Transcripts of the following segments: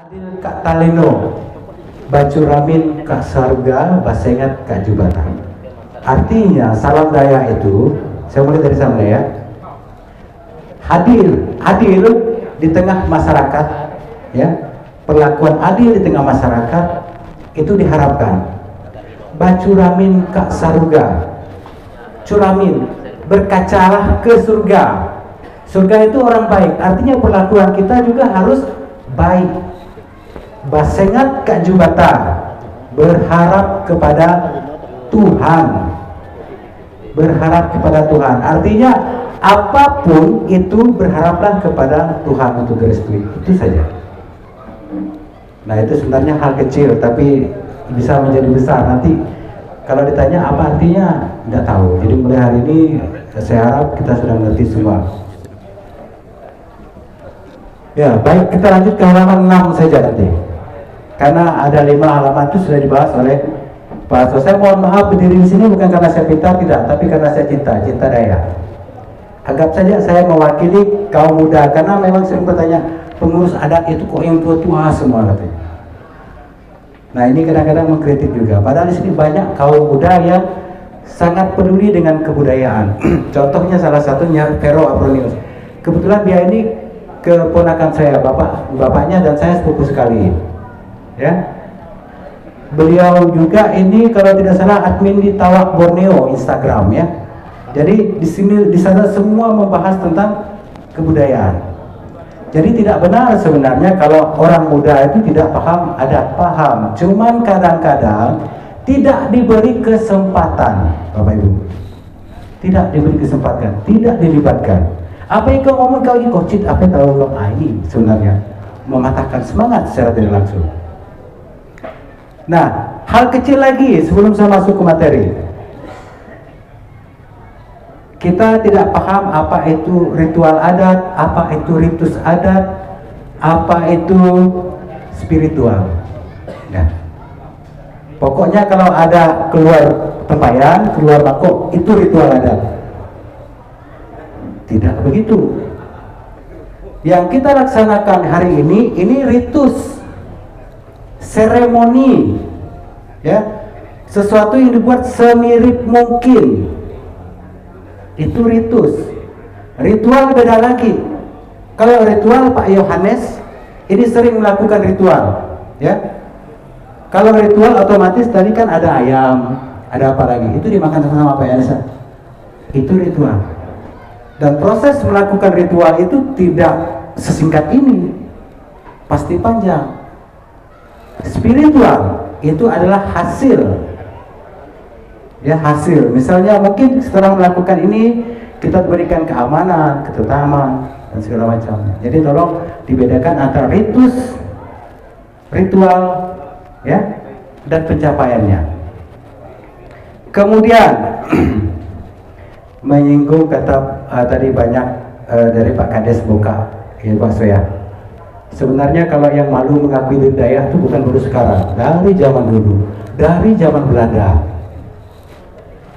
Adil Kak Talino, Bacuramin Kak Sarga, Basengat Kak Jubatan. Artinya salam daya itu, saya mulai dari salam daya. Adil di tengah masyarakat, ya, perlakuan adil di tengah masyarakat itu diharapkan. Bacuramin Kak Sarga, curamin, berkacalah ke surga. Surga itu orang baik, artinya perlakuan kita juga harus baik. Basengat Kak Jubata, berharap kepada Tuhan, berharap kepada Tuhan, artinya apapun itu berharaplah kepada Tuhan untuk direstui, itu saja. Nah, itu sebenarnya hal kecil tapi bisa menjadi besar. Nanti kalau ditanya apa artinya, tidak tahu. Jadi mulai hari ini saya harap kita sudah mengerti semua. Ya, baik, kita lanjut ke halaman 6 saja nanti. Karena ada 5 halaman itu sudah dibahas oleh Pak Hasto. Saya mohon maaf berdiri di sini bukan karena saya pintar, tidak, tapi karena saya cinta daya. Anggap saja saya mewakili kaum muda, karena memang sering bertanya, pengurus adat itu kok yang tua-tua semua katanya. Nah, ini kadang-kadang mengkritik juga. Padahal di sini banyak kaum muda yang sangat peduli dengan kebudayaan. Contohnya salah satunya Vero Apronius. Kebetulan dia ini keponakan saya, bapaknya dan saya sepupu sekali. Ya, beliau juga ini kalau tidak salah admin di Tawak Borneo Instagram, ya. Jadi di sana semua membahas tentang kebudayaan. Jadi tidak benar sebenarnya kalau orang muda itu tidak paham adat, paham. Cuman kadang-kadang tidak diberi kesempatan, Bapak Ibu. Tidak diberi kesempatan, tidak dilibatkan. Apa yang kau ngomong kau ini kocit, apa yang tahu kau? Ini sebenarnya mematahkan semangat secara tidak langsung. Nah, hal kecil lagi sebelum saya masuk ke materi. Kita tidak paham apa itu ritual adat, apa itu ritus adat, apa itu spiritual. Nah, pokoknya kalau ada keluar tempayan, keluar mangkok, itu ritual adat. Tidak begitu. Yang kita laksanakan hari ini ritus, seremoni, ya, sesuatu yang dibuat semirip mungkin. Itu ritus. Ritual beda lagi. Kalau ritual Pak Yohanes ini sering melakukan ritual, ya. Kalau ritual otomatis tadi kan ada ayam, ada apa lagi, itu dimakan sama Pak Yohanes. Itu ritual. Dan proses melakukan ritual itu tidak sesingkat ini, pasti panjang. Spiritual itu adalah hasil, ya, hasil. Misalnya mungkin setelah melakukan ini kita berikan keamanan, ketetaman dan segala macam. Jadi tolong dibedakan antara ritus, ritual, ya, dan pencapaiannya. Kemudian menyinggung kata tadi banyak dari Pak Kades Boka, ya Pak Soya. Sebenarnya kalau yang malu mengakui budaya itu bukan baru sekarang, dari zaman dulu, dari zaman Belanda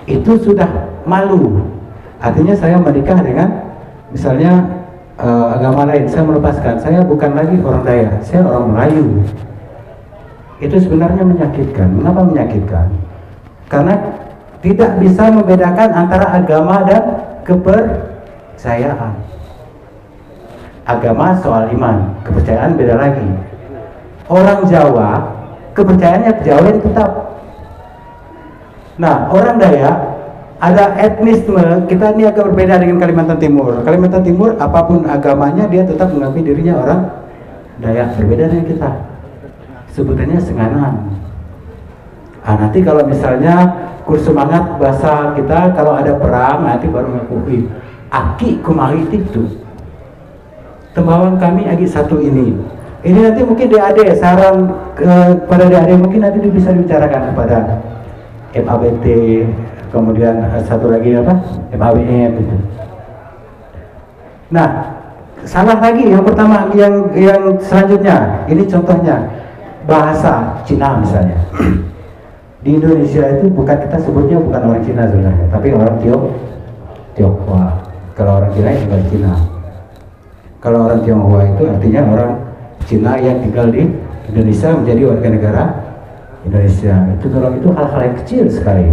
itu sudah malu. Artinya saya menikah dengan misalnya agama lain, saya melepaskan, saya bukan lagi orang Dayak, saya orang Melayu. Itu sebenarnya menyakitkan. Mengapa menyakitkan? Karena tidak bisa membedakan antara agama dan kepercayaan. Agama soal iman, kepercayaan beda lagi. Orang Jawa, kepercayaannya Jawa tetap. Nah, orang Dayak ada etnisme, kita ini agak berbeda dengan Kalimantan Timur. Kalimantan Timur apapun agamanya dia tetap mengakui dirinya orang Dayak, berbeda dengan kita. Sebutannya Senganan. Nanti kalau misalnya kurs semangat bahasa kita, kalau ada perang nanti baru mengakui aki kumahi itu. Tembawan kami agi satu ini. Ini nanti mungkin DAD saran kepada DAD, mungkin nanti bisa dibicarakan kepada MABT, kemudian satu lagi apa, MABM gitu. Nah, salah lagi yang pertama, yang selanjutnya, ini contohnya bahasa Cina misalnya. Di Indonesia itu bukan, kita sebutnya bukan orang Cina sebenarnya, tapi orang Tionghoa. Kalau orang Cina itu bukan Cina. Kalau orang Tionghoa itu artinya orang Cina yang tinggal di Indonesia menjadi warga negara Indonesia. Itu hal-hal yang kecil sekali,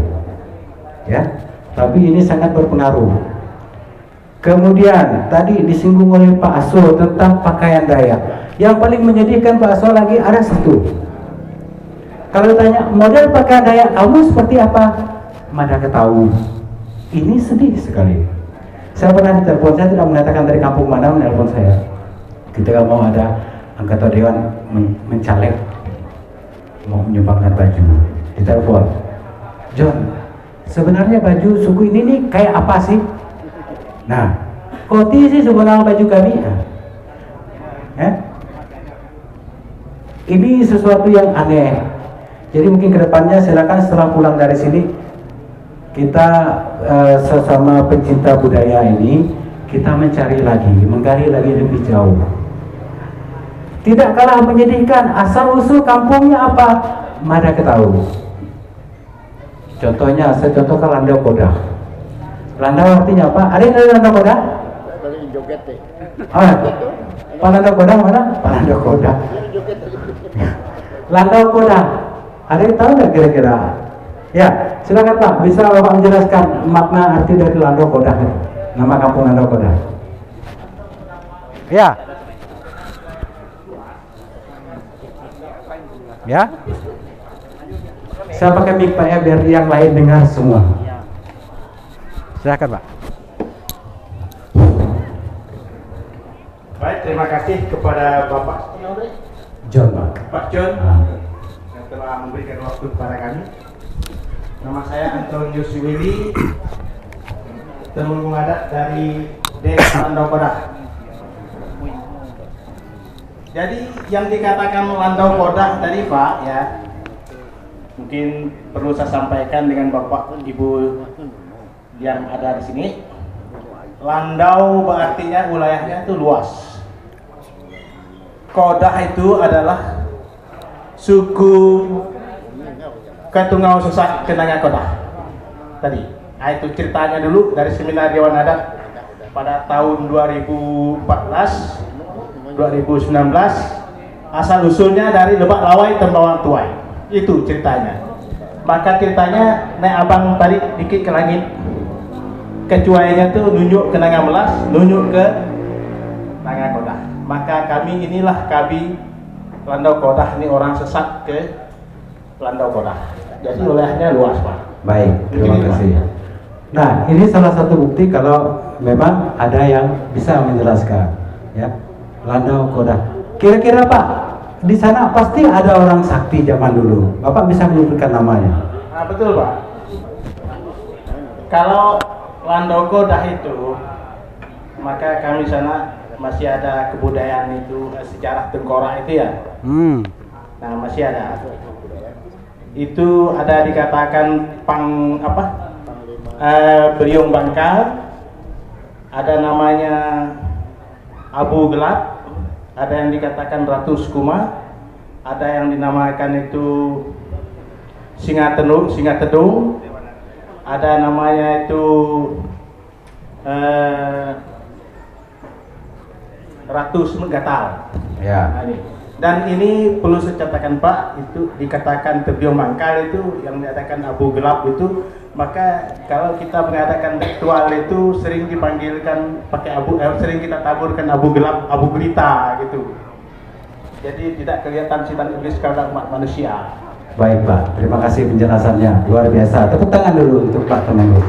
ya. Tapi ini sangat berpengaruh. Kemudian tadi disinggung oleh Pak Aso tentang pakaian Dayak. Yang paling menyedihkan Pak Aso lagi ada satu. Kalau tanya model pakaian Dayak kamu seperti apa, mana ketahui. Ini sedih sekali. Saya pernah ditelepon, saya tidak mengatakan dari kampung mana menelpon saya. Ketika mau ada anggota dewan mencaleg mau menyumbangkan baju, ditelepon, John, sebenarnya baju suku ini nih kayak apa sih? Nah, koti sih sebenarnya baju kami. Ini sesuatu yang aneh. Jadi mungkin kedepannya silakan setelah pulang dari sini kita sesama pencinta budaya ini kita mencari lagi, menggali lagi lebih jauh. Tidak kalah menyedihkan, asal usul kampungnya apa, mana ketahui. Contohnya, saya contohkan Landau Kodah. Landau artinya apa? Ada yang dari Landau Kodah? Pak Landau Kodah mana? Pak Landau Kodah. Landau Kodah. Ada yang tahu nggak kira-kira? Ya, silakan Pak. Bisa Bapak menjelaskan makna arti dari Landau Kodah? Nama kampung Landau Kodah. Ya. Ya. Saya pakai mic Pak ya biar yang lain dengar semua. Silakan Pak. Baik, terima kasih kepada Bapak John Pak. Pak John yang telah memberikan waktu kepada kami. Nama saya Antonius Willy, Temenggung Adat dari Desa Landau Kodah. Jadi yang dikatakan Landau Kodah tadi Pak ya, mungkin perlu saya sampaikan dengan Bapak Ibu yang ada di sini. Landau berartinya wilayahnya itu luas. Kodah itu adalah suku Ketungau Susah Kenanga Kodah tadi. Nah, itu ceritanya dulu dari seminar Dewan Adat pada tahun 2014 2019, asal usulnya dari Lebak Lawai Tembawang Tuai. Itu ceritanya. Maka ceritanya naik abang tadi dikit ke langit, kecuainya tuh nunjuk ke Nanga Melas, nunjuk ke Nanga Kodah. Maka kami inilah Kabi Landau Kodah, ini orang sesat ke Landau Kodah. Jadi wilayahnya luas Pak. Baik, terima kasih. Nah, ini salah satu bukti kalau memang ada yang bisa menjelaskan, ya. Landau Kodah. Kira-kira Pak, di sana pasti ada orang sakti zaman dulu. Bapak bisa menyebutkan namanya? Nah, betul Pak. Kalau Landau Kodah itu, maka kami sana masih ada kebudayaan itu, sejarah tengkorak itu ya. Nah, masih ada. Itu ada dikatakan Beliung Bangkal, ada namanya Abu Gelap, ada yang dikatakan Ratu Sukuma, ada yang dinamakan itu Singa Tedung, ada namanya itu Ratu Semegatal. Ya. Nah, dan ini perlu saya katakan Pak, itu dikatakan Tebiong Mangkal itu yang dikatakan Abu Gelap itu, maka kalau kita mengadakan ritual itu sering dipanggilkan pakai sering kita taburkan Abu Gelap, Abu Gelita gitu. Jadi tidak kelihatan setan iblis kepada umat manusia. Baik Pak, terima kasih penjelasannya, luar biasa. Tepuk tangan dulu untuk Pak Temenggung.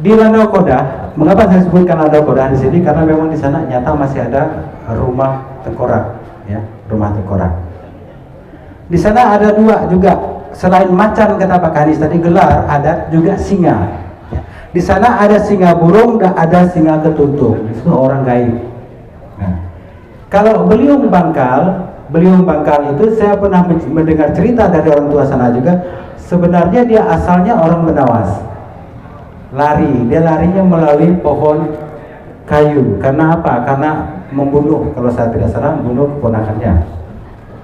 Di Landau Kodah, mengapa saya sebutkan Landau Kodah di sini? Karena memang di sana nyata masih ada rumah tengkorak, ya, rumah tengkorak. Di sana ada dua juga, selain macan kata Pak Kadis tadi, gelar adat juga singa. Ya. Di sana ada singa burung dan ada singa ketuntung, itu orang gaib. Nah, kalau Beliung Bangkal itu saya pernah mendengar cerita dari orang tua sana juga. Sebenarnya dia asalnya orang Benawas. Dia larinya melalui pohon kayu. Karena apa? Karena membunuh, kalau saya tidak salah, membunuh keponakannya.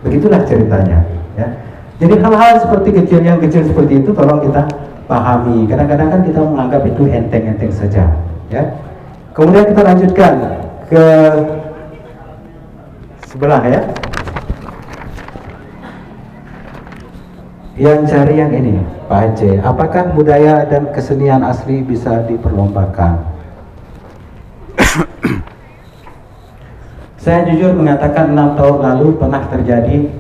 Begitulah ceritanya, ya. Jadi hal-hal seperti yang kecil seperti itu tolong kita pahami. Kadang-kadang kan kita menganggap itu enteng-enteng saja, ya. Kemudian kita lanjutkan ke sebelah ya. Yang cari yang ini, Pak Aceh, apakah budaya dan kesenian asli bisa diperlombakan? Saya jujur mengatakan 6 tahun lalu pernah terjadi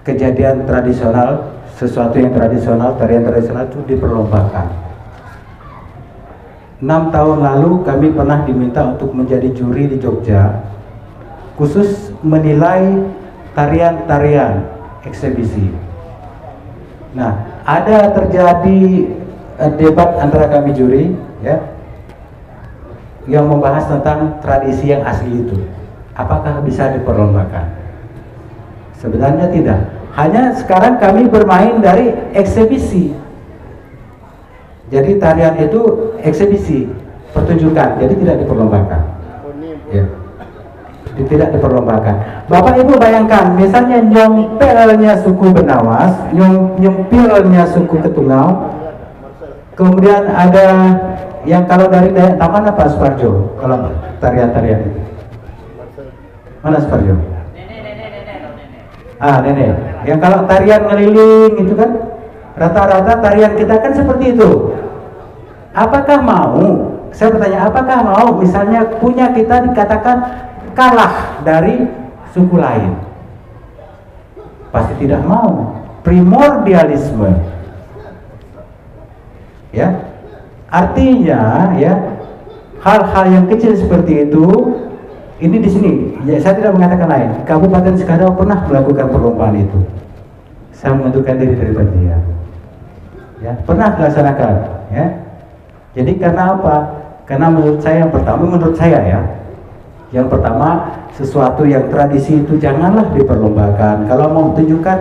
kejadian tradisional, sesuatu yang tradisional, tarian tradisional itu diperlombakan. 6 tahun lalu kami pernah diminta untuk menjadi juri di Jogja, khusus menilai tarian-tarian eksebisi. Nah, ada terjadi debat antara kami juri, ya, yang membahas tentang tradisi yang asli itu. Apakah bisa diperlombakan? Sebenarnya tidak. Hanya sekarang kami bermain dari eksebisi. Jadi tarian itu eksebisi, pertunjukan, jadi tidak diperlombakan. Ya. Tidak diperlombakan. Bapak Ibu bayangkan, misalnya nyempelnya suku Benawas, nyempilnya suku Ketungau, kemudian ada yang kalau dari Dayak Taman apa Suparjo? Kalau tarian-tarian itu, mana Suparjo? Nenek. Yang kalau tarian ngeliling itu kan, rata-rata tarian kita kan seperti itu. Apakah mau? Saya bertanya, apakah mau? Misalnya punya kita dikatakan kalah dari suku lain, pasti tidak mau. Primordialisme, ya, artinya ya hal-hal yang kecil seperti itu. Ini di sini, ya, saya tidak mengatakan lain. Kabupaten Sekadau pernah melakukan perlombaan itu. Saya mengundurkan diri dari panitia, ya, pernah dilaksanakan, ya. Jadi karena apa? Karena menurut saya yang pertama, sesuatu yang tradisi itu janganlah diperlombakan. Kalau mau tunjukkan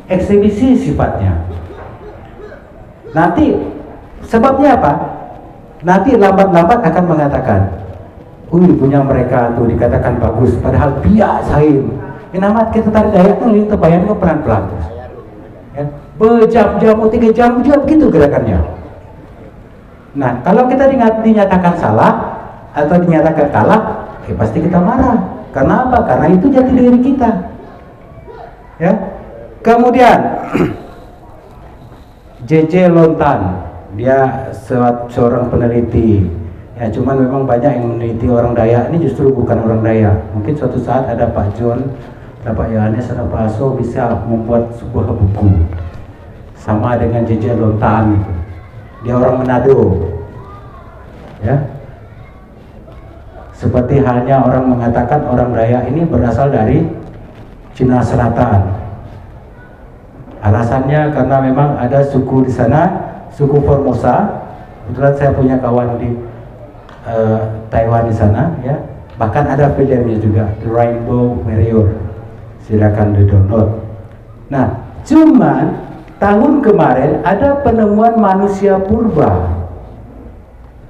eksebisi sifatnya. Nanti sebabnya apa? Nanti lambat-lambat akan mengatakan, punya mereka tuh dikatakan bagus, padahal biasa ini. Enamat kita tarik Dayak ini terbayang ke pelan-pelan. Ya, berjam-jam, 3 jam juga begitu gerakannya. Nah, kalau kita dinyatakan salah atau dinyatakan kalah, pasti kita marah. Karena apa? Karena itu jati diri kita. Ya. Kemudian JJ Lontan, dia seorang peneliti. Ya, cuman memang banyak yang meneliti orang Dayak ini justru bukan orang Dayak. Mungkin suatu saat ada Pak John, ada Pak Yohanes, ada Pak Aso bisa membuat sebuah buku sama dengan JJ Lontan gitu. Dia orang Manado, ya. Seperti halnya orang mengatakan orang Dayak ini berasal dari Cina Selatan. Alasannya karena memang ada suku di sana, suku Formosa. Kebetulan saya punya kawan di Taiwan di sana, ya. Bahkan ada filmnya juga, The Rainbow Warrior. Silakan di-download. Nah, cuman tahun kemarin ada penemuan manusia purba,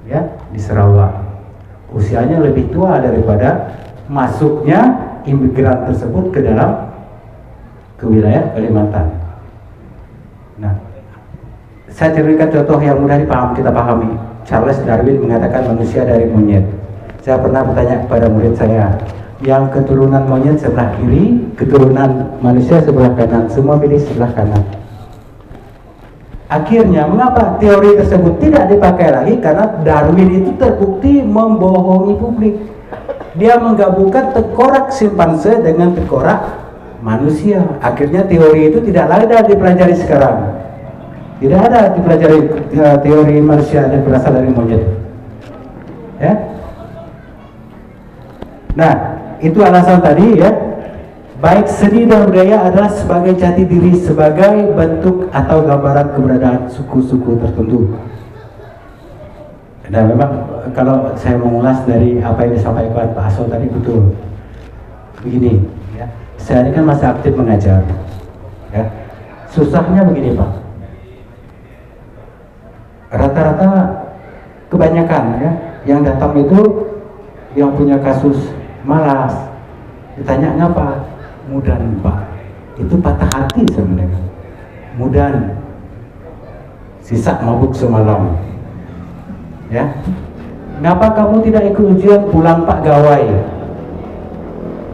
ya, di Sarawak. Usianya lebih tua daripada masuknya imigran tersebut ke wilayah Kalimantan. Nah, saya ceritakan contoh yang mudah kita pahami. Charles Darwin mengatakan manusia dari monyet. Saya pernah bertanya kepada murid saya, yang keturunan monyet sebelah kiri, keturunan manusia sebelah kanan, semua pilih sebelah kanan. Akhirnya mengapa teori tersebut tidak dipakai lagi? Karena Darwin itu terbukti membohongi publik. Dia menggabungkan tengkorak simpanse dengan tengkorak manusia. Akhirnya teori itu tidak ada dipelajari sekarang. Tidak ada dipelajari teori manusia yang berasal dari monyet. Ya. Nah, itu alasan tadi, ya. Baik seni dan budaya adalah sebagai jati diri, sebagai bentuk atau gambaran keberadaan suku-suku tertentu. Dan memang kalau saya mengulas dari apa yang disampaikan Pak Aso tadi betul. Begini, ya. Saya ini kan masih aktif mengajar, ya. Susahnya begini, Pak. Rata-rata kebanyakan, ya, yang datang itu yang punya kasus malas. Ditanya ngapa? Mudan, Pak. Itu patah hati sebenarnya. Mudan, sisa mabuk semalam. Ya, ngapa kamu tidak ikut ujian, pulang Pak gawai?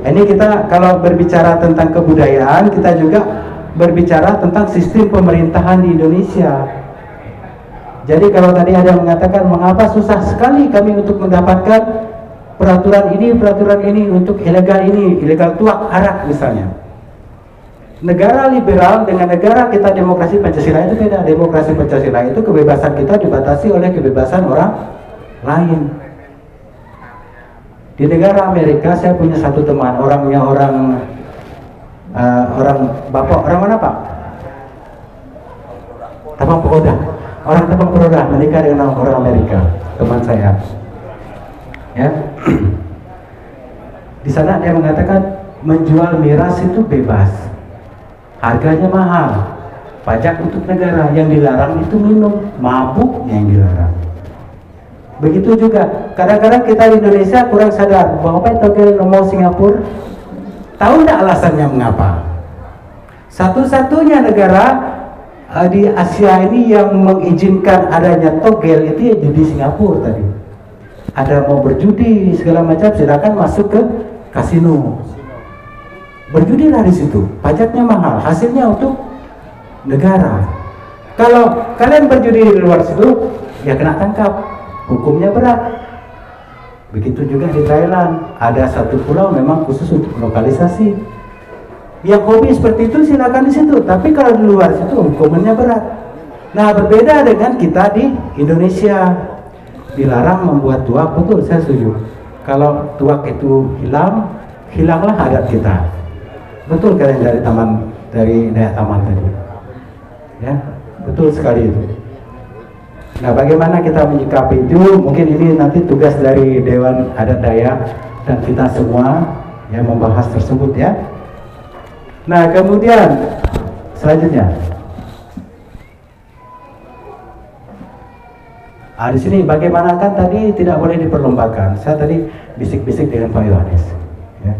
Ini kita kalau berbicara tentang kebudayaan, kita juga berbicara tentang sistem pemerintahan di Indonesia. Jadi kalau tadi ada yang mengatakan mengapa susah sekali kami untuk mendapatkan peraturan ini untuk ilegal tuak arak misalnya. Negara liberal dengan negara kita demokrasi Pancasila itu beda. Demokrasi Pancasila itu kebebasan kita dibatasi oleh kebebasan orang lain. Di negara Amerika saya punya satu teman, orang Bapak, orang mana Pak? Tapang Pekoda. Orang Tapang Pekoda menikah dengan orang Amerika, teman saya. Ya. Di sana dia mengatakan menjual miras itu bebas. Harganya mahal. Pajak untuk negara, yang dilarang itu minum, mabuknya yang dilarang. Begitu juga, kadang-kadang kita di Indonesia kurang sadar bahwa togel mau Singapura. Tahu tidak alasannya mengapa? Satu-satunya negara di Asia ini yang mengizinkan adanya togel itu ya di Singapura tadi. Ada mau berjudi segala macam, silakan masuk ke kasino. Berjudilah di situ, pajaknya mahal, hasilnya untuk negara. Kalau kalian berjudi di luar situ, ya kena tangkap, hukumnya berat. Begitu juga di Thailand, ada satu pulau memang khusus untuk lokalisasi. Yang hobi seperti itu silakan di situ, tapi kalau di luar situ hukumannya berat. Nah, berbeda dengan kita di Indonesia, dilarang membuat tuak, betul saya setuju. Kalau tuak itu hilanglah adat kita. Betul kalian dari daerah taman tadi, ya betul sekali itu. Nah, bagaimana kita menyikapi itu? Mungkin ini nanti tugas dari Dewan Adat Dayak dan kita semua yang membahas tersebut ya. Nah, kemudian selanjutnya, di sini bagaimana kan tadi tidak boleh diperlombakan. Saya tadi bisik-bisik dengan Pak Yohanes. Ya.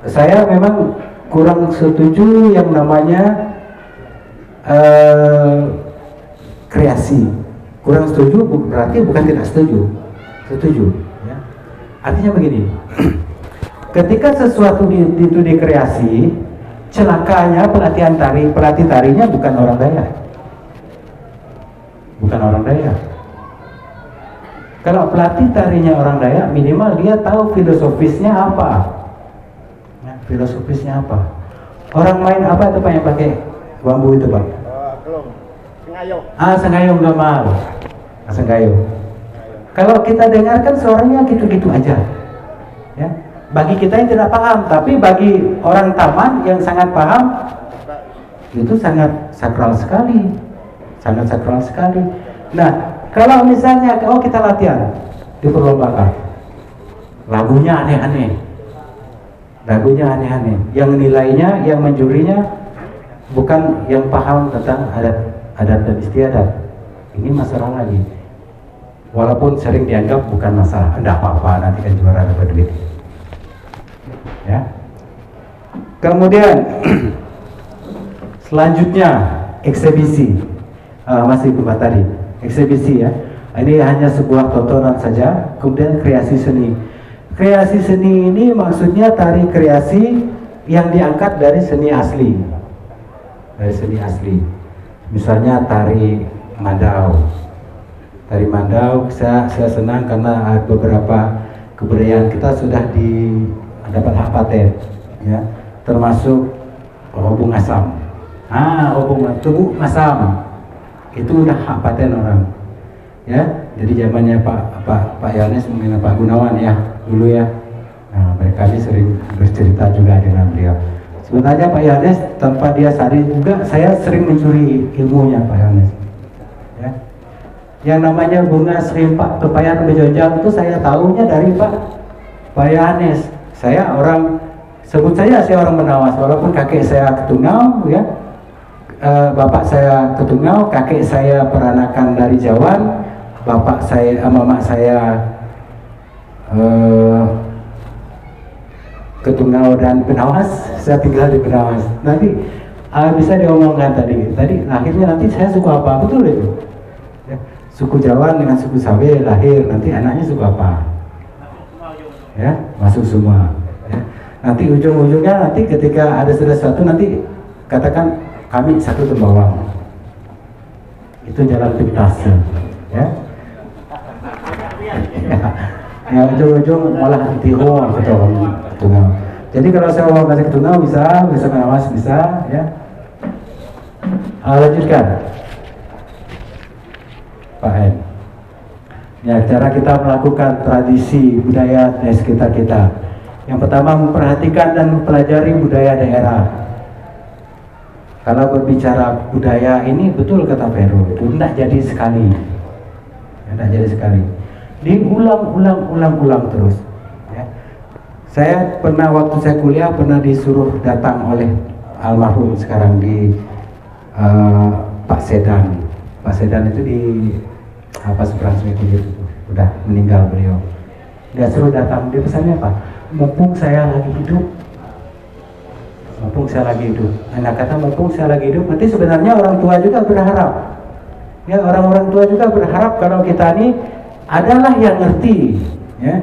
Saya memang kurang setuju yang namanya kreasi. Kurang setuju berarti bukan tidak setuju. Setuju. Ya. Artinya begini, ketika sesuatu itu dikreasi, celakanya pelatih tarinya bukan orang Dayak. Bukan orang Dayak. Kalau pelatih tarinya orang Dayak, minimal dia tahu filosofisnya apa. Filosofisnya apa? Orang main apa itu Pak yang pakai bambu itu Pak? Sengayong. Sengayong gamal. Sengayong. Kalau kita dengarkan suaranya gitu-gitu aja. Ya. Bagi kita yang tidak paham, tapi bagi orang taman yang sangat paham, itu sangat sakral sekali. Sangat sakral sekali. Nah, kalau misalnya kita latihan diperlombakan, lagunya aneh-aneh. Lagunya aneh-aneh, yang nilainya, yang menjurinya bukan yang paham tentang adat dan istiadat. Ini masalah lagi. Walaupun sering dianggap bukan masalah, enggak apa-apa, nanti kan juara dapat duit. Ya. Kemudian selanjutnya eksebisi, masih Bapak tadi eksebisi ya. Ini hanya sebuah tontonan saja. Kemudian kreasi seni. Kreasi seni ini maksudnya tari kreasi yang diangkat dari seni asli. Dari seni asli. Misalnya tari Mandau. Tari Mandau saya senang karena beberapa kebudayaan kita sudah dapat hak paten, ya. Termasuk obung asam. Obung tubuh asam. Itu udah hak paten orang. Ya, jadi zamannya Pak Yohanes mungkin Pak Gunawan ya dulu ya. Nah, mereka sering bercerita juga dengan beliau. Sebenarnya Pak Yohanes tanpa dia sadari juga saya sering mencuri ilmunya Pak Yohanes. Ya. Yang namanya bunga serimpak pepayan bejojang itu saya tahunya dari Pak Yohanes. Saya orang Menawas walaupun kakek saya Ketungau ya. Bapak saya Ketungau, kakek saya peranakan dari Jawa. Bapak saya, mama saya Ketungau dan Benawas, saya tinggal di Benawas. Nanti bisa diomongkan tadi lahirnya nanti saya suku apa, betul itu? Ya, suku Jawa dengan suku Sawe lahir, nanti anaknya suku apa? ya, masuk semua. Ya. Nanti ujung-ujungnya nanti ketika ada sesuatu nanti katakan kami satu Tembawang. Itu jalan pintas, ya. Ya ujung-ujung malah Tihong atau Tungau. Jadi kalau saya mau kasih ke Tungau bisa pengawas bisa, ya. Lanjutkan, Pak N. Ya, cara kita melakukan tradisi budaya di sekitar kita. Yang pertama memperhatikan dan mempelajari budaya daerah. Kalau berbicara budaya ini betul kata Vero, itu tidak jadi sekali, tidak jadi sekali. Diulang terus. Ya. Saya pernah waktu saya kuliah pernah disuruh datang oleh almarhum sekarang di Pak Sedan. Pak Sedan itu di seberang Sungai Kunir itu udah meninggal beliau. Dia suruh datang, dia pesannya apa? Mumpung saya lagi hidup. Mumpung saya lagi hidup. Anak kata mumpung saya lagi hidup. Nanti sebenarnya orang tua juga berharap. Ya, orang-orang tua juga berharap kalau kita ini adalah yang ngerti, ya.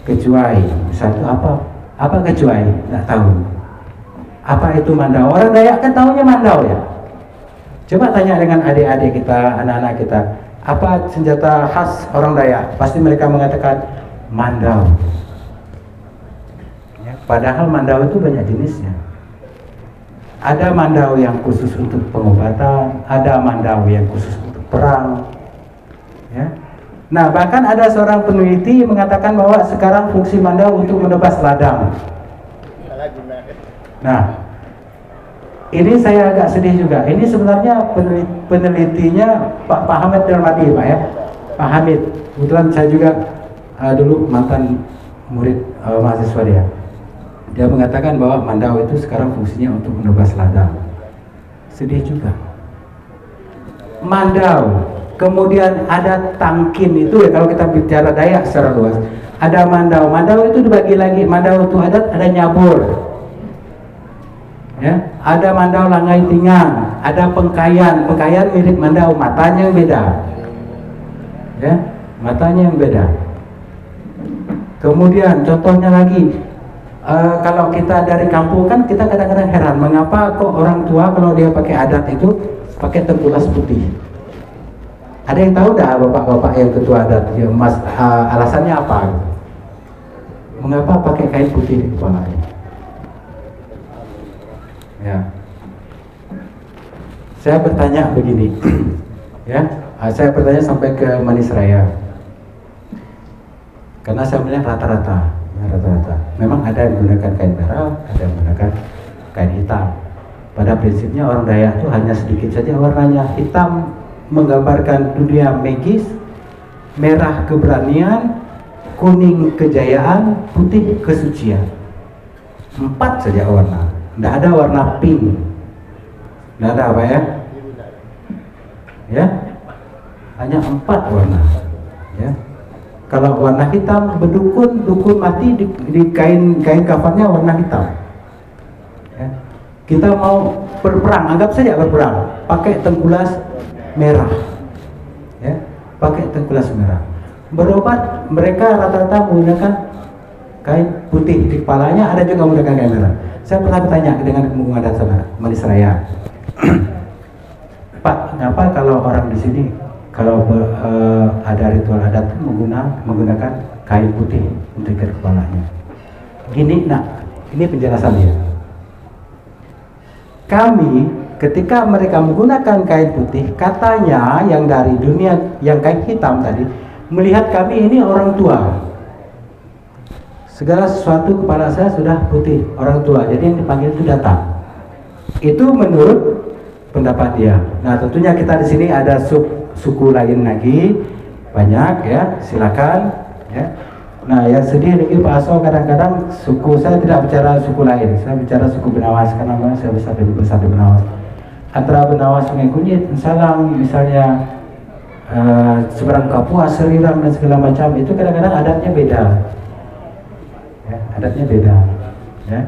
Kecuali satu apa kecuali nggak tahu. Apa itu mandau? Orang Dayak kan tahunya mandau ya. Coba tanya dengan adik-adik kita, anak-anak kita, apa senjata khas orang Dayak? Pasti mereka mengatakan mandau. Ya, padahal mandau itu banyak jenisnya. Ada mandau yang khusus untuk pengobatan, ada mandau yang khusus untuk perang. Ya. Nah, bahkan ada seorang peneliti mengatakan bahwa sekarang fungsi mandau untuk menebas ladang. Nah, ini saya agak sedih juga. Ini sebenarnya penelitinya Pak Hamid Darmadi, Pak ya. Pak Hamid. Kebetulan saya juga dulu mantan murid mahasiswa dia. Dia mengatakan bahwa mandau itu sekarang fungsinya untuk menebas ladang. Sedih juga. Mandau. Kemudian ada tangkin itu ya, kalau kita bicara Dayak secara luas. Ada mandau. Mandau itu dibagi lagi. Mandau itu ada nyabur. Ya, ada mandau langai tingang, ada pengkayan mirip mandau, matanya yang beda. Ya, matanya yang beda. Kemudian contohnya lagi, kalau kita dari kampung kan kita kadang-kadang heran mengapa kok orang tua kalau dia pakai adat itu pakai tengkulas putih. Ada yang tahu dah bapak-bapak yang ketua adat, ya, mas, alasannya apa? Mengapa pakai kain putih di kepalanya? Ya, saya bertanya begini, ya, saya bertanya sampai ke Manis Raya, karena saya melihat rata-rata, memang ada yang menggunakan kain merah, ada yang menggunakan kain hitam. Pada prinsipnya orang Dayak itu hanya sedikit saja warnanya. Hitam menggambarkan dunia magis, merah keberanian, kuning kejayaan, putih kesucian. 4 saja warna. Tidak ada warna pink, tidak ada apa ya? Ya, hanya 4 warna. Ya, kalau warna hitam dukun mati di kain kafannya warna hitam. Ya. Kita mau berperang, anggap saja berperang, pakai tengkulas merah. Ya, pakai tengkulas merah. Berobat mereka rata-rata menggunakan kain putih di kepalanya, ada juga menggunakan kain merah. Saya pernah bertanya dengan Kemudian Adat Manis Raya, Pak, kenapa kalau orang di sini kalau ada ritual adat menggunakan kain putih untuk ikat kepalanya? Gini, ini penjelasannya. Kami ketika mereka menggunakan kain putih, katanya yang dari dunia yang kain hitam tadi melihat kami ini orang tua. Segala sesuatu kepala saya sudah putih, orang tua. Jadi yang dipanggil itu datang. Itu menurut pendapat dia. Nah, tentunya kita di sini ada suku lain lagi, banyak ya. Silakan. Ya. Nah, yang sedih lagi Pak Aso, kadang-kadang suku saya tidak bicara suku lain, saya bicara suku Benawas karena saya besar di Benawas. Antara Benawas Sungai Kunyit, Salang, misalnya seberang Kapuas, Serirang dan segala macam itu kadang-kadang adatnya beda. Ya, adatnya beda, ya.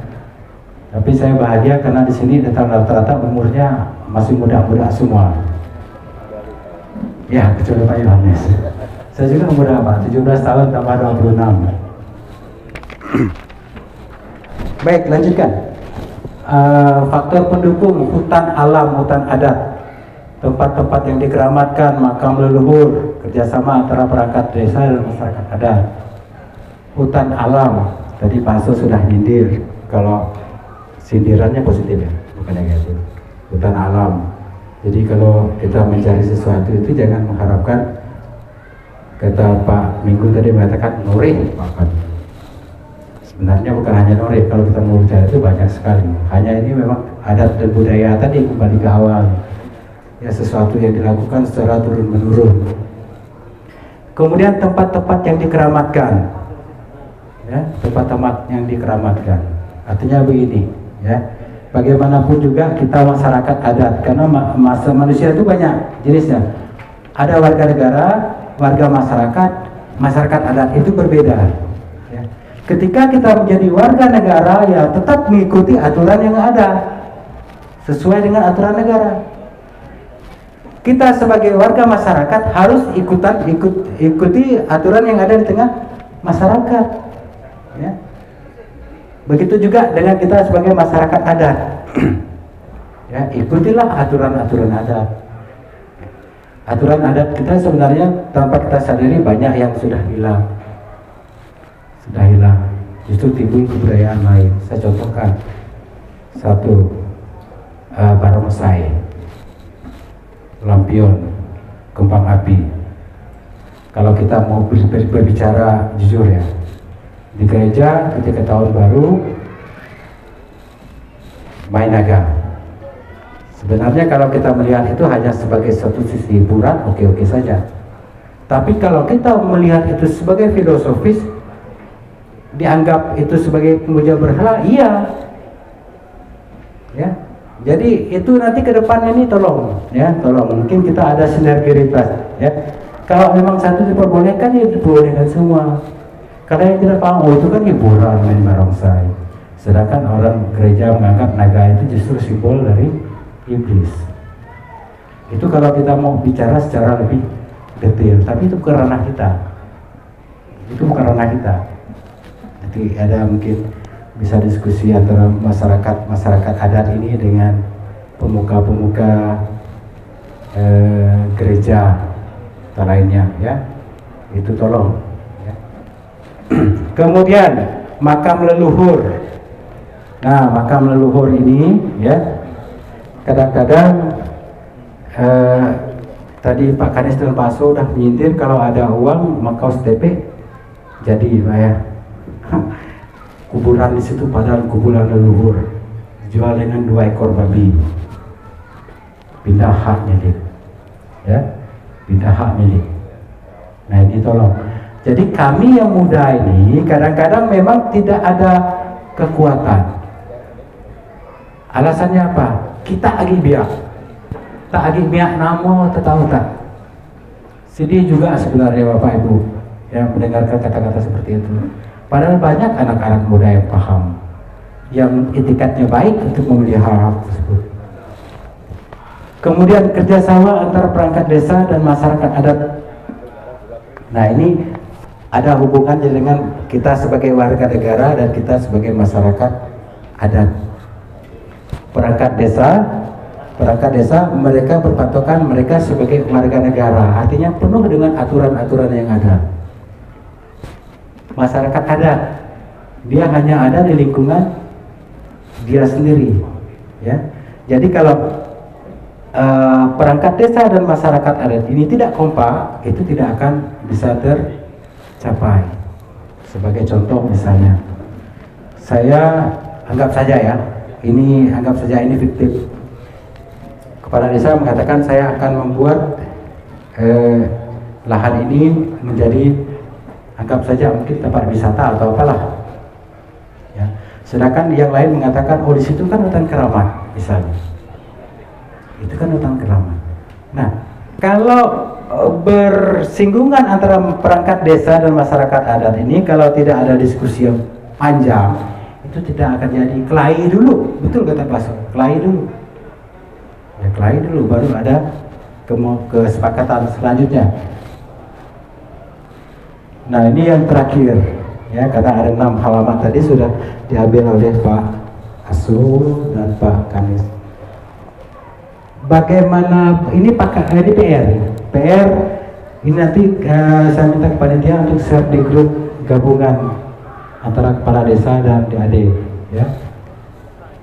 Tapi saya bahagia karena di sini datang rata-rata umurnya masih muda-muda semua. Ya, kecuali Pak Yohanes. Saya juga muda Pak, 17 tahun tambah 26. Baik, lanjutkan. Faktor pendukung hutan alam, hutan adat, tempat-tempat yang dikeramatkan, makam leluhur, kerjasama antara perangkat desa dan masyarakat adat. Hutan alam, tadi Pak Hasto sudah nyindir, kalau sindirannya positif ya, bukan negatif. Hutan alam. Jadi kalau kita mencari sesuatu itu jangan mengharapkan, kata Pak Minggu tadi mengatakan nurih, sebenarnya bukan hanya nurih. Kalau kita mau bicara itu banyak sekali. Hanya ini memang adat dan budaya tadi kembali ke awal. Ya, sesuatu yang dilakukan secara turun-menurun. Kemudian tempat-tempat yang dikeramatkan. Ya, tempat-tempat yang dikeramatkan. Artinya begini, ya. Bagaimanapun juga kita masyarakat adat, karena manusia itu banyak jenisnya. Ada warga negara, warga masyarakat, masyarakat adat itu berbeda. Ya. Ketika kita menjadi warga negara, ya tetap mengikuti aturan yang ada, sesuai dengan aturan negara. Kita sebagai warga masyarakat harus ikuti aturan yang ada di tengah masyarakat. Ya. Begitu juga dengan kita sebagai masyarakat adat. Ya, ikutilah aturan-aturan adat. Aturan adat kita sebenarnya tanpa kita sadari banyak yang sudah hilang. Sudah hilang. Justru timbul kebudayaan lain. Saya contohkan satu, barongsai, lampion, kembang api. Kalau kita mau berbicara jujur ya, di gereja ketika tahun baru main naga. Sebenarnya kalau kita melihat itu hanya sebagai satu sisi hiburan, oke-oke saja. Tapi kalau kita melihat itu sebagai filosofis, dianggap itu sebagai pemuja berhala, iya. Ya. Jadi itu nanti ke depannya ini tolong, ya, tolong. Mungkin kita ada sinergitas, ya. Kalau memang satu diperbolehkan, ya diperbolehkan semua. Karena yang tidak paham, oh itu kan hiburan main barongsai. Sedangkan orang gereja menganggap naga itu justru simbol dari iblis. Itu kalau kita mau bicara secara lebih detail, tapi itu bukan ranah kita. Itu bukan ranah kita. Jadi ada mungkin bisa diskusi antara masyarakat adat ini dengan pemuka-pemuka gereja atau lainnya, ya. Itu tolong. Ya. Kemudian makam leluhur. Nah, makam leluhur ini, ya, kadang-kadang tadi Pak Kanis dan Pak Hasto udah menyindir kalau ada uang maka STP jadi, Pak ya. Kuburan di situ padahal kuburan leluhur, dijual dengan 2 ekor babi, pindah hak milik, ya, pindah hak milik. Nah ini tolong. Jadi kami yang muda ini kadang-kadang memang tidak ada kekuatan. Alasannya apa? Kita agi biak, tak agi biak namo tahu tak. Sedih juga sebenarnya Bapak Ibu yang mendengarkan kata-kata seperti itu. Padahal banyak anak-anak muda yang paham, yang etikatnya baik untuk memelihara hal tersebut. Kemudian kerjasama antara perangkat desa dan masyarakat adat. Nah ini ada hubungannya dengan kita sebagai warga negara dan kita sebagai masyarakat adat. Perangkat desa mereka berpatokan mereka sebagai warga negara, artinya penuh dengan aturan-aturan yang ada. Masyarakat adat, dia hanya ada di lingkungan dia sendiri, ya. Jadi kalau perangkat desa dan masyarakat adat ini tidak kompak, itu tidak akan bisa tercapai. Sebagai contoh misalnya, saya anggap saja ya, ini fiktif. Kepala desa mengatakan saya akan membuat lahan ini menjadi, anggap saja mungkin tempat wisata atau apalah, ya. Sedangkan yang lain mengatakan, oh di situ kan hutan keramat misalnya, itu kan hutan keramat. Nah, kalau bersinggungan antara perangkat desa dan masyarakat adat ini, kalau tidak ada diskusi yang panjang, itu tidak akan jadi. Kelahi dulu, betul kata Pak Hasto, kelahi dulu, ya kelahi dulu, baru ada kesepakatan selanjutnya. Nah ini yang terakhir, ya, karena ada 6 halaman tadi sudah diambil oleh Pak Asul dan Pak Kanis. Bagaimana ini ini PR ini nanti saya minta kepada dia untuk share di grup gabungan antara kepala desa dan DAD, ya.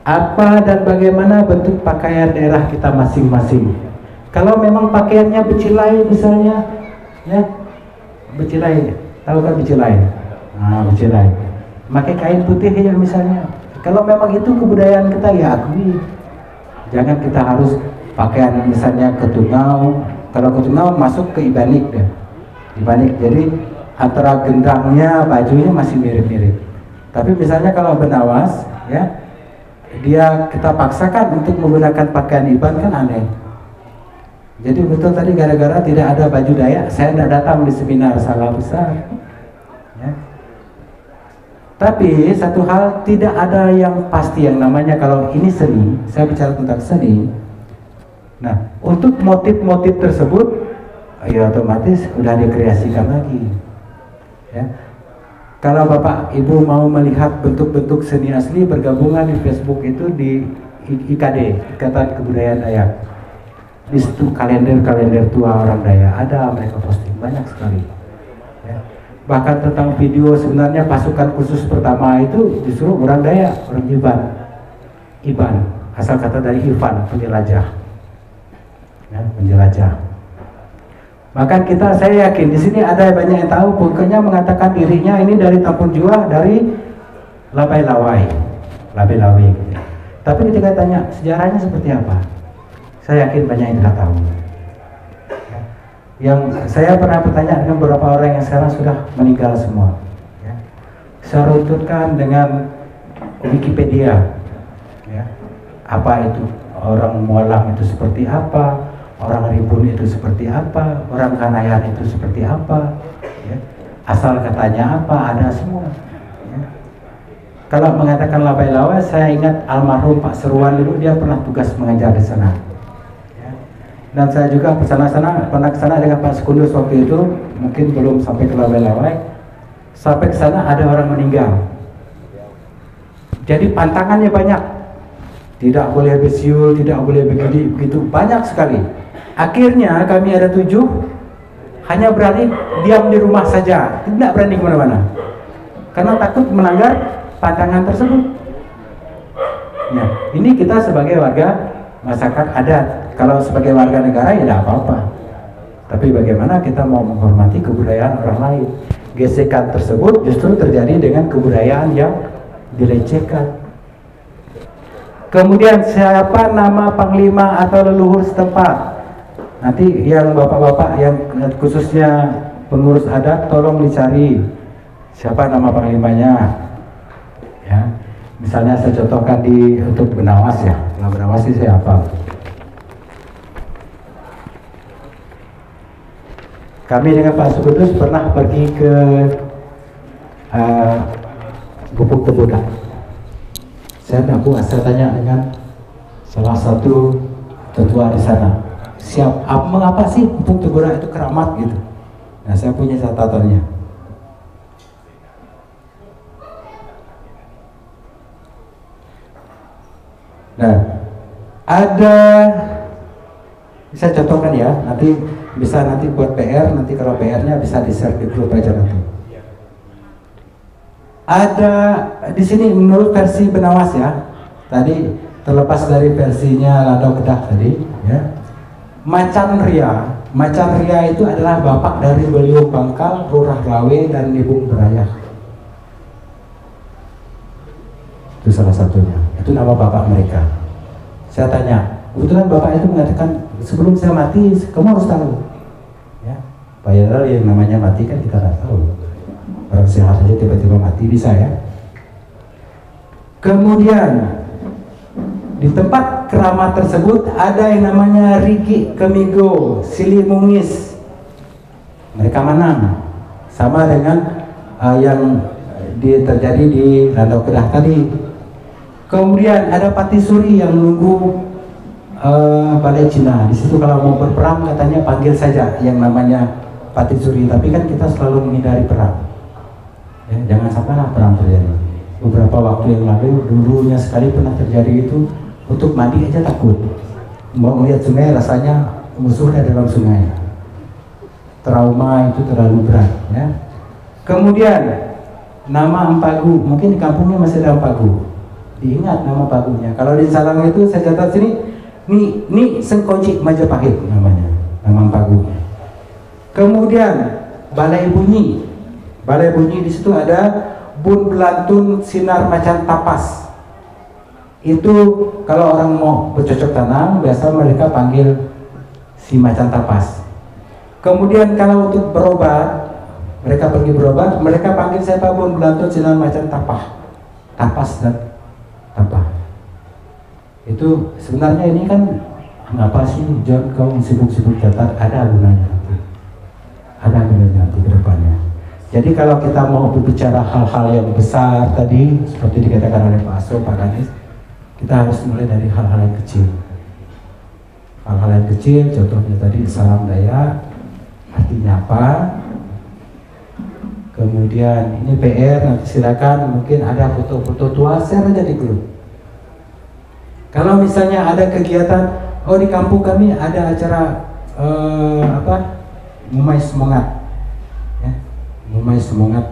Apa dan bagaimana bentuk pakaian daerah kita masing-masing. Kalau memang pakaiannya becilai misalnya, ya, becilai, tahu kan becilai? Nah, becilai. Pakai kain putih ya misalnya. Kalau memang itu kebudayaan kita, ya akui. Jangan kita harus pakaian misalnya ketungau. Kalau ketungau masuk ke ibanik deh. Ibanik, jadi antara gendangnya, bajunya masih mirip-mirip. Tapi misalnya kalau benawas, ya, dia kita paksakan untuk menggunakan pakaian iban kan aneh. Jadi betul tadi gara-gara tidak ada baju Dayak, saya tidak datang di seminar, salah besar. Ya. Tapi satu hal, tidak ada yang pasti yang namanya kalau ini seni, saya bicara tentang seni. Nah, untuk motif-motif tersebut, ya otomatis sudah dikreasikan lagi. Ya. Kalau Bapak Ibu mau melihat bentuk-bentuk seni asli bergabungan di Facebook itu di IKD, Ikatan Kebudayaan Dayak. Di situ kalender-kalender tua orang Dayak ada, mereka posting banyak sekali. Ya. Bahkan tentang video sebenarnya pasukan khusus pertama itu justru orang Dayak, orang Iban, asal kata dari Ivan, penjelajah. Ya, penjelajah. Maka saya yakin di sini ada banyak yang tahu, pokoknya mengatakan dirinya ini dari Tampun Juah, dari Labai Lawai, gitu. Tapi ketika tanya sejarahnya seperti apa, saya yakin banyak yang tidak tahu. Ya. Yang saya pernah bertanya dengan beberapa orang yang sekarang sudah meninggal semua. Ya. Saya runtutkan dengan Wikipedia. Ya. Apa itu orang Mualang itu seperti apa? Orang Ribun itu seperti apa, orang Kanayan itu seperti apa, ya. Asal katanya apa, ada semua. Ya. Kalau mengatakan Labai Lawai, saya ingat almarhum Pak Seruan dulu, dia pernah tugas mengajar di sana. Ya. Dan saya juga pernah ke sana dengan Pak Sekundus waktu itu, mungkin belum sampai ke Labai Lawai. Sampai ke sana ada orang meninggal. Jadi pantangannya banyak. Tidak boleh besiul, tidak boleh begitu, banyak sekali. Akhirnya kami ada 7 hanya berani diam di rumah saja, tidak berani kemana-mana karena takut melanggar pantangan tersebut. Ya, ini kita sebagai warga masyarakat adat. Kalau sebagai warga negara ya tidak apa-apa. Tapi bagaimana kita mau menghormati kebudayaan orang lain? Gesekan tersebut justru terjadi dengan kebudayaan yang dilecehkan. Kemudian siapa nama panglima atau leluhur setempat? Nanti yang bapak-bapak yang khususnya pengurus adat tolong dicari siapa nama panglimanya. Ya, misalnya saya contohkan untuk Benawas ya. Kalau Benawas sih saya hafal. Kami dengan Pak Sekundus pernah pergi ke Gubuk Tebudak. Saya tidak puas, saya tanya dengan salah satu tetua di sana. Mengapa sih Gubuk Tebudak itu keramat gitu? Nah, saya punya catatannya. Nah, ada, bisa contohkan ya, nanti buat PR, nanti kalau PR-nya bisa di-share di grup aja nanti. Ada di sini menurut versi Benawas ya, tadi terlepas dari versinya Landau Kedah tadi, ya. Macan Ria itu adalah bapak dari Beliau Bangkal, Rurah Lawe, dan Nibung Berayah. Itu salah satunya. Itu nama bapak mereka. Saya tanya, kebetulan bapak itu mengatakan sebelum saya mati, kamu harus tahu. Ya, padahal yang namanya mati kan kita tidak tahu. Orang sehat saja tiba-tiba mati bisa ya. Kemudian di tempat keramat tersebut ada yang namanya Riki Kemigo, Sili Mungis. Mereka menang sama dengan yang terjadi di Landau Kedah tadi. Kemudian ada Pati Suri yang menunggu Balai Cina. Di situ kalau mau berperang katanya panggil saja yang namanya Pati Suri, tapi kan kita selalu menghindari perang. Ya, jangan sampailah perang terjadi. Beberapa waktu yang lalu, dulunya sekali pernah terjadi itu, untuk mandi aja takut. Mau melihat sungai rasanya musuhnya dalam sungai. Trauma itu terlalu berat. Ya. Kemudian nama Ampagu, mungkin di kampungnya masih ada Ampagu. Diingat nama Pagunya. Kalau di Salang itu saya catat sini, ini Sengkoci Majapahit namanya, nama Ampagu. Kemudian Balai Bunyi. Balai Bunyi di situ ada Bun Belantun Sinar Macan Tapas. Itu kalau orang mau bercocok tanam, biasa mereka panggil si macan tapas. Kemudian kalau untuk berobat, mereka pergi berobat, mereka panggil siapa? Bun Belantun Sinar Macan Tapah. Tapas dan tapah. Itu sebenarnya ini kan apa sih John, kau sibuk-sibuk catat, ada gunanya nanti. Ada gunanya nanti ke depannya. Jadi kalau kita mau berbicara hal-hal yang besar tadi, seperti dikatakan oleh Pak Aso, Pak Ganis, kita harus mulai dari hal-hal yang kecil. Hal-hal yang kecil, contohnya tadi salam daya, artinya apa? Kemudian ini PR, nanti silakan mungkin ada foto-foto tua, share aja di grup. Kalau misalnya ada kegiatan, oh di kampung kami ada acara Mumai Semangat, ya, Mumai Semangat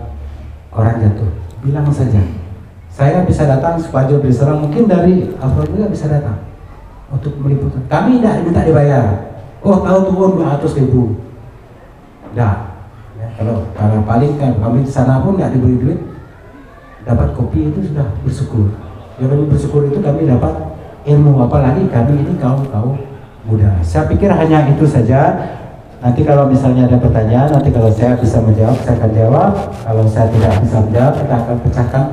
orang jatuh, bilang saja. Saya bisa datang, Suparjo Berserang, mungkin dari Alfred juga bisa datang untuk meliput. Kami tidak minta dibayar. Oh tahu turun 200.000. Tidak. Ya, kalau paling kami di sana pun nggak diberi duit, dapat kopi itu sudah bersyukur. Yang lebih bersyukur itu kami dapat ilmu, apalagi kami ini kaum muda. Saya pikir hanya itu saja. Nanti kalau misalnya ada pertanyaan, nanti kalau saya bisa menjawab, saya akan jawab. Kalau saya tidak bisa menjawab, kita akan pecahkan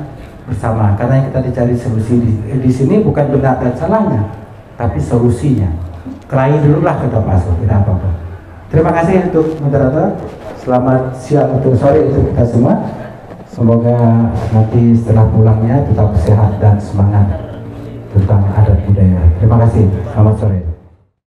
bersama. Karena yang kita dicari solusi di sini bukan benar dan salahnya, tapi solusinya. Kelahi dulu lah kata Pak Aso, tidak apa-apa. Terima kasih untuk moderator. Selamat siang untuk sore untuk kita semua. Semoga nanti setelah pulangnya tetap sehat dan semangat tentang adat budaya. Terima kasih. Selamat sore.